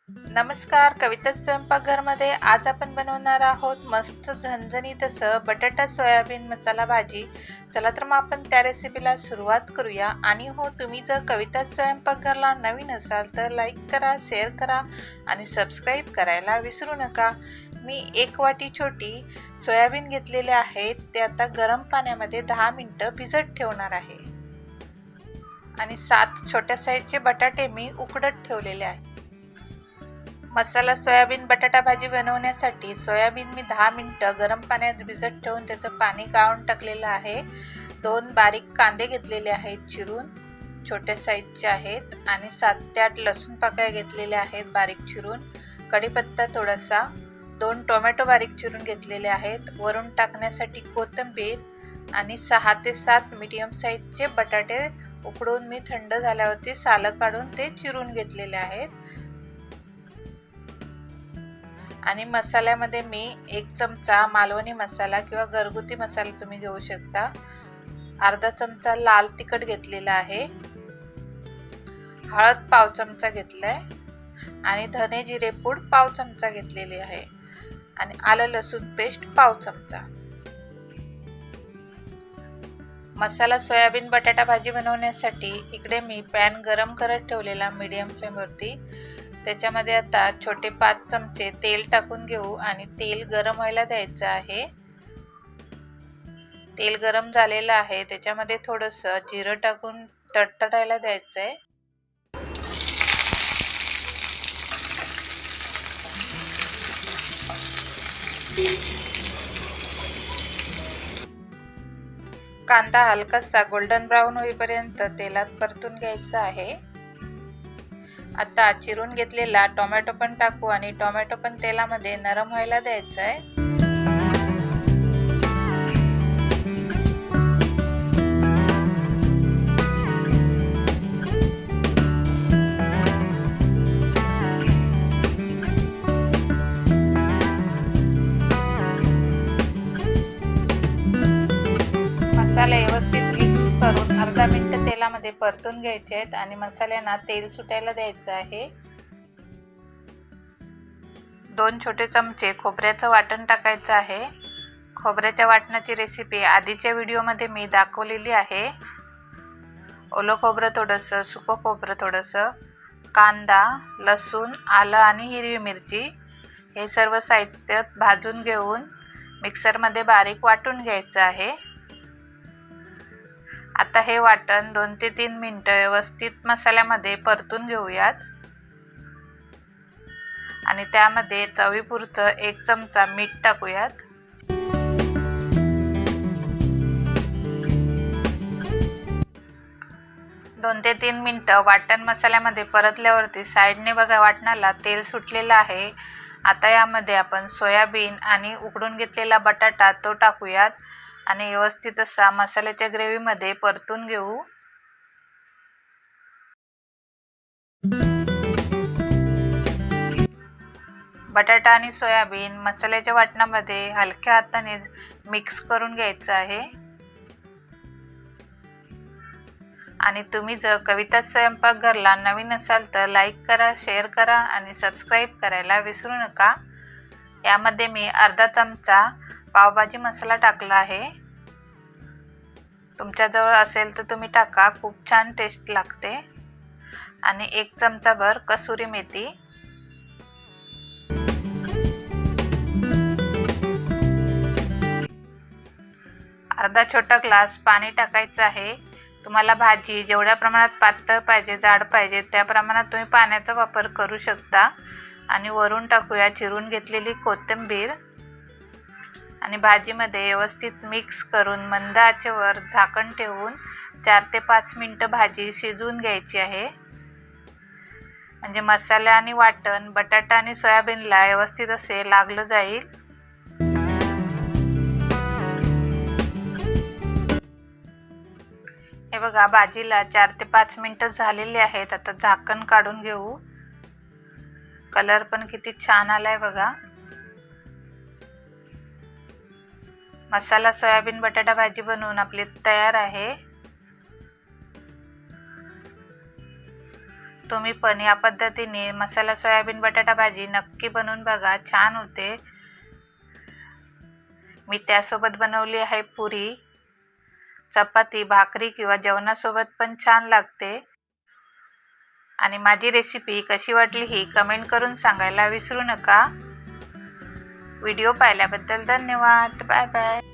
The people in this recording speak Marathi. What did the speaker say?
नमस्कार, कविता स्वयंपाकघरमध्ये आज आपण बनवणार आहोत मस्त झणझणीत असं बटाटा सोयाबीन मसाला भाजी. चला तर मग आपण त्या रेसिपीला सुरुवात करूया. आणि हो, तुम्ही जर कविता स्वयंपाकघरला नवीन असाल तर लाईक करा, शेअर करा आणि सबस्क्राईब करायला विसरू नका. मी 1 वाटी छोटी सोयाबीन घेतलेले आहेत. ते आता गरम पाण्यामध्ये 10 मिनिटं भिजत ठेवणार आहे. आणि 7 छोट्या साईजचे बटाटे मी उकडत ठेवलेले आहेत. मसाला सोयाबीन बटाटा भाजी बनवण्यासाठी सोयाबीन मी 10 मिनिटं गरम पाण्यात भिजत ठेवून त्याचं पाणी गाळून टाकलेलं आहे. 2 बारीक कांदे घेतलेले आहेत चिरून, छोट्या साईजचे आहेत. आणि 7 ते 8 लसूण पाकळ्या घेतलेल्या आहेत बारीक चिरून. कढीपत्ता थोडासा, 2 टोमॅटो बारीक चिरून घेतलेले आहेत. वरून टाकण्यासाठी कोथिंबीर आणि 6 ते 7 मीडियम साईजचे बटाटे उकडून मी थंड झाल्यावरती सालं काढून ते चिरून घेतलेले आहेत. आणि मसाल्यामध्ये मी 1 चमचा मालवणी मसाला किंवा घरगुती मसाला तुम्ही घेऊ शकता. अर्धा चमचा लाल तिखट घेतलेला आहे. हळद पाव चमचा घेतलाय आणि धने जिरे पूड पाव चमचा घेतलेली आहे. आणि आलं लसूण पेस्ट पाव चमचा. मसाला सोयाबीन बटाटा भाजी बनवण्यासाठी इकडे मी पॅन गरम करत ठेवलेला मीडियम फ्लेमवरती. त्याच्यामध्ये आता छोटे 5 चमचे तेल टाकून घेऊ आणि तेल गरम व्हायला द्यायचं आहे. तेल गरम झालेलं आहे. त्याच्यामध्ये थोडंसं जिरं टाकून तडतडायला द्यायचं आहे. कांदा हलकासा गोल्डन ब्राऊन होईपर्यंत तेलात परतून घ्यायचा आहे. आता चिरून घेतलेला टोमॅटो पण टाकू आणि टोमॅटो पण तेलामध्ये नरम व्हायला द्यायचा आहे. मसाले व्यवस्थित मिक्स करून अर्धा मिनिट तेलामध्ये परतून घ्यायचे आहेत आणि मसाल्यांना तेल सुटायला द्यायचं आहे. 2 छोटे चमचे खोबऱ्याचं वाटण टाकायचं आहे. खोबऱ्याच्या वाटणाची रेसिपी आधीच्या व्हिडिओमध्ये मी दाखवलेली आहे. ओलं खोबरं थोडंसं, सुकं खोबरं थोडंसं, कांदा, लसूण, आलं आणि हिरवी मिरची हे सर्व साहित्य भाजून घेऊन मिक्सरमध्ये बारीक वाटून घ्यायचं आहे. आता हे वाटण 2 ते 3 मिनिटं व्यवस्थित मसाल्यामध्ये परतून घेऊयात. आणि त्यामध्ये चवीपुरतं 1 चमचा मीठ टाकूयात. दोन ते 3 मिनिटं वाटण मसाल्यामध्ये परतल्यावरती साईडने बघा वाटणाला तेल सुटलेलं आहे. आता यामध्ये आपण सोयाबीन आणि उकडून घेतलेला बटाटा तो टाकूयात आणि व्यवस्थित असा मसाल्याच्या ग्रेव्हीमध्ये परतून घेऊ. बटाटा आणि सोयाबीन मसाल्याच्या वाटणामध्ये हलक्या हाताने मिक्स करून घ्यायचं आहे. आणि तुम्ही जर कविता स्वयंपाकघरला नवीन असाल तर लाईक करा, शेअर करा आणि सबस्क्राईब करायला विसरू नका. यामध्ये मी अर्धा चमचा पावभाजी मसाला टाकला आहे. तुमच्याजवळ असेल तर तुम्ही टाका, खूप छान टेस्ट लागते. आणि 1 चमचाभर कसुरी मेथी. अर्धा छोटा ग्लास पाणी टाकायचं आहे. तुम्हाला भाजी जेवढ्या प्रमाणात पातळ पाहिजे, जाड पाहिजे त्या प्रमाणात तुम्ही पाण्याचा वापर करू शकता. आणि वरून टाकूया चिरून घेतलेली कोथिंबीर. आणि भाजीमध्ये व्यवस्थित मिक्स करून मंद आचेवर झाकण ठेवून 4 ते 5 मिनिटं भाजी शिजवून घ्यायची आहे. म्हणजे मसाला आणि वाटण बटाटा आणि सोयाबीनला व्यवस्थित असे लागलं जाईल. हे बघा भाजीला 4 ते 5 मिनिटं झालेली आहेत. आता झाकण काढून घेऊ. कलर पण किती छान आलाय बघा. मसाला सोयाबीन बटाटा भाजी बनवून आपली तयार आहे. तुम्ही पण या पद्धतीने मसाला सोयाबीन बटाटा भाजी नक्की बनवून बघा, छान होते. मी त्यासोबत बनवली आहे पुरी, चपाती, भाकरी किंवा जेवणासोबत पण छान लागते. आणि माझी रेसिपी कशी वाटली ही कमेंट करून सांगायला विसरू नका. व्हिडिओ पाहिल्याबद्दल धन्यवाद. Bye bye.